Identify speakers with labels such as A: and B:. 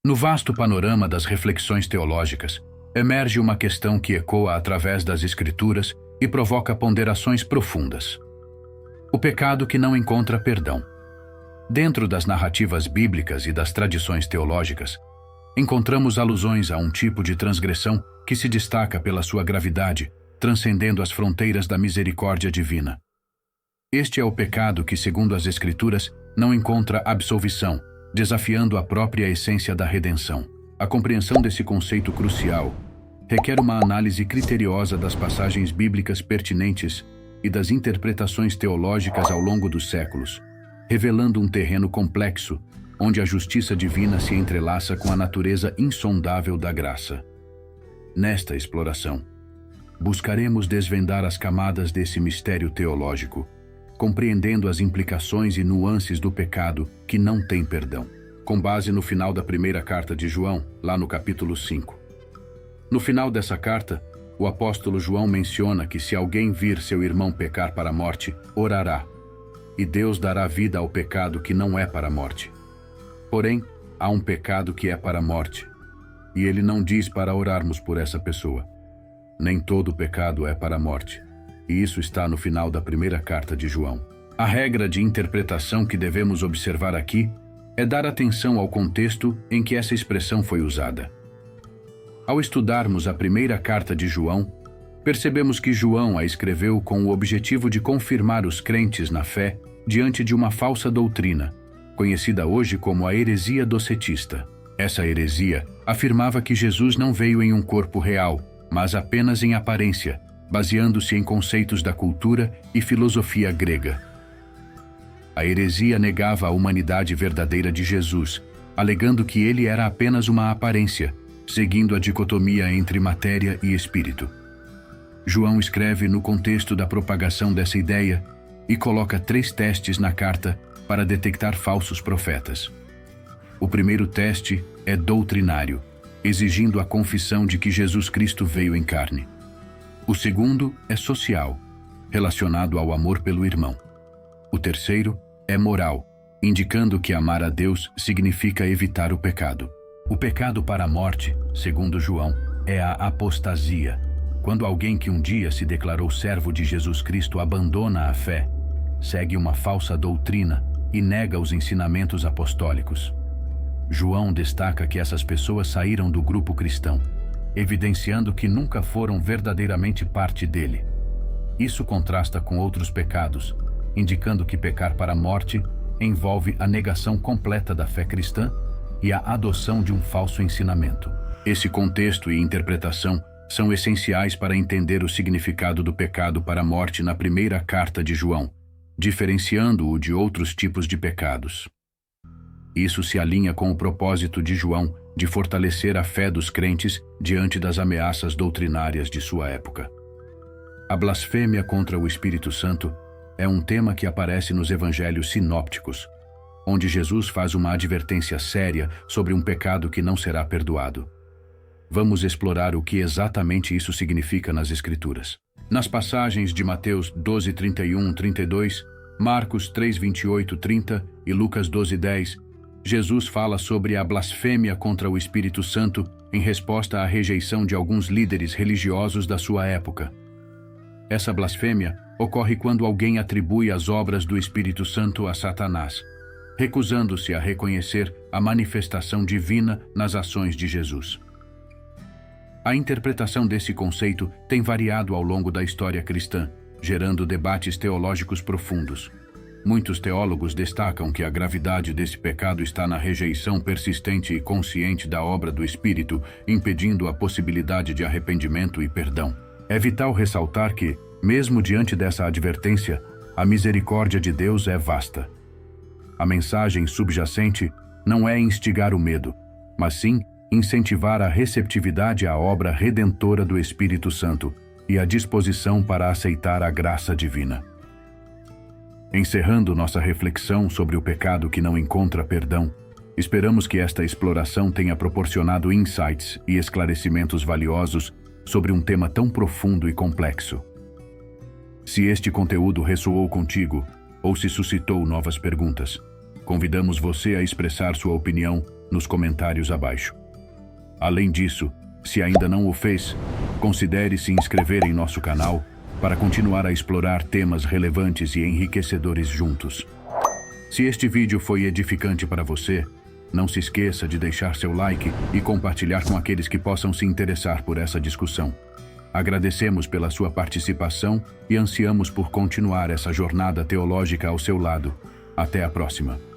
A: No vasto panorama das reflexões teológicas, emerge uma questão que ecoa através das Escrituras e provoca ponderações profundas. O pecado que não encontra perdão. Dentro das narrativas bíblicas e das tradições teológicas, encontramos alusões a um tipo de transgressão que se destaca pela sua gravidade, transcendendo as fronteiras da misericórdia divina. Este é o pecado que, segundo as Escrituras, não encontra absolvição, desafiando a própria essência da redenção. A compreensão desse conceito crucial requer uma análise criteriosa das passagens bíblicas pertinentes e das interpretações teológicas ao longo dos séculos, revelando um terreno complexo, onde a justiça divina se entrelaça com a natureza insondável da graça. Nesta exploração, buscaremos desvendar as camadas desse mistério teológico, compreendendo as implicações e nuances do pecado que não tem perdão, com base no final da primeira carta de João, lá no capítulo 5. No final dessa carta, o apóstolo João menciona que se alguém vir seu irmão pecar para a morte, orará, e Deus dará vida ao pecado que não é para a morte. Porém, há um pecado que é para a morte, e ele não diz para orarmos por essa pessoa. Nem todo pecado é para a morte, e isso está no final da primeira carta de João. A regra de interpretação que devemos observar aqui é dar atenção ao contexto em que essa expressão foi usada. Ao estudarmos a primeira carta de João, percebemos que João a escreveu com o objetivo de confirmar os crentes na fé diante de uma falsa doutrina, conhecida hoje como a heresia docetista. Essa heresia afirmava que Jesus não veio em um corpo real, mas apenas em aparência, baseando-se em conceitos da cultura e filosofia grega. A heresia negava a humanidade verdadeira de Jesus, alegando que ele era apenas uma aparência, seguindo a dicotomia entre matéria e espírito. João escreve no contexto da propagação dessa ideia e coloca 3 testes na carta para detectar falsos profetas. O primeiro teste é doutrinário, exigindo a confissão de que Jesus Cristo veio em carne. O segundo é social, relacionado ao amor pelo irmão. O terceiro é moral, indicando que amar a Deus significa evitar o pecado. O pecado para a morte, segundo João, é a apostasia, quando alguém que um dia se declarou servo de Jesus Cristo abandona a fé, segue uma falsa doutrina e nega os ensinamentos apostólicos. João destaca que essas pessoas saíram do grupo cristão, evidenciando que nunca foram verdadeiramente parte dele. Isso contrasta com outros pecados, indicando que pecar para a morte envolve a negação completa da fé cristã e a adoção de um falso ensinamento. Esse contexto e interpretação são essenciais para entender o significado do pecado para a morte na primeira carta de João, diferenciando-o de outros tipos de pecados. Isso se alinha com o propósito de João de fortalecer a fé dos crentes diante das ameaças doutrinárias de sua época. A blasfêmia contra o Espírito Santo é um tema que aparece nos evangelhos sinópticos, onde Jesus faz uma advertência séria sobre um pecado que não será perdoado. Vamos explorar o que exatamente isso significa nas Escrituras. Nas passagens de Mateus 12:31-32, Marcos 3:28-30 e Lucas 12:10, Jesus fala sobre a blasfêmia contra o Espírito Santo em resposta à rejeição de alguns líderes religiosos da sua época. Essa blasfêmia ocorre quando alguém atribui as obras do Espírito Santo a Satanás, recusando-se a reconhecer a manifestação divina nas ações de Jesus. A interpretação desse conceito tem variado ao longo da história cristã, gerando debates teológicos profundos. Muitos teólogos destacam que a gravidade desse pecado está na rejeição persistente e consciente da obra do Espírito, impedindo a possibilidade de arrependimento e perdão. É vital ressaltar que, mesmo diante dessa advertência, a misericórdia de Deus é vasta. A mensagem subjacente não é instigar o medo, mas sim incentivar a receptividade à obra redentora do Espírito Santo e a disposição para aceitar a graça divina. Encerrando nossa reflexão sobre o pecado que não encontra perdão, esperamos que esta exploração tenha proporcionado insights e esclarecimentos valiosos sobre um tema tão profundo e complexo. Se este conteúdo ressoou contigo ou se suscitou novas perguntas, convidamos você a expressar sua opinião nos comentários abaixo. Além disso, se ainda não o fez, considere se inscrever em nosso canal para continuar a explorar temas relevantes e enriquecedores juntos. Se este vídeo foi edificante para você, não se esqueça de deixar seu like e compartilhar com aqueles que possam se interessar por essa discussão. Agradecemos pela sua participação e ansiamos por continuar essa jornada teológica ao seu lado. Até a próxima.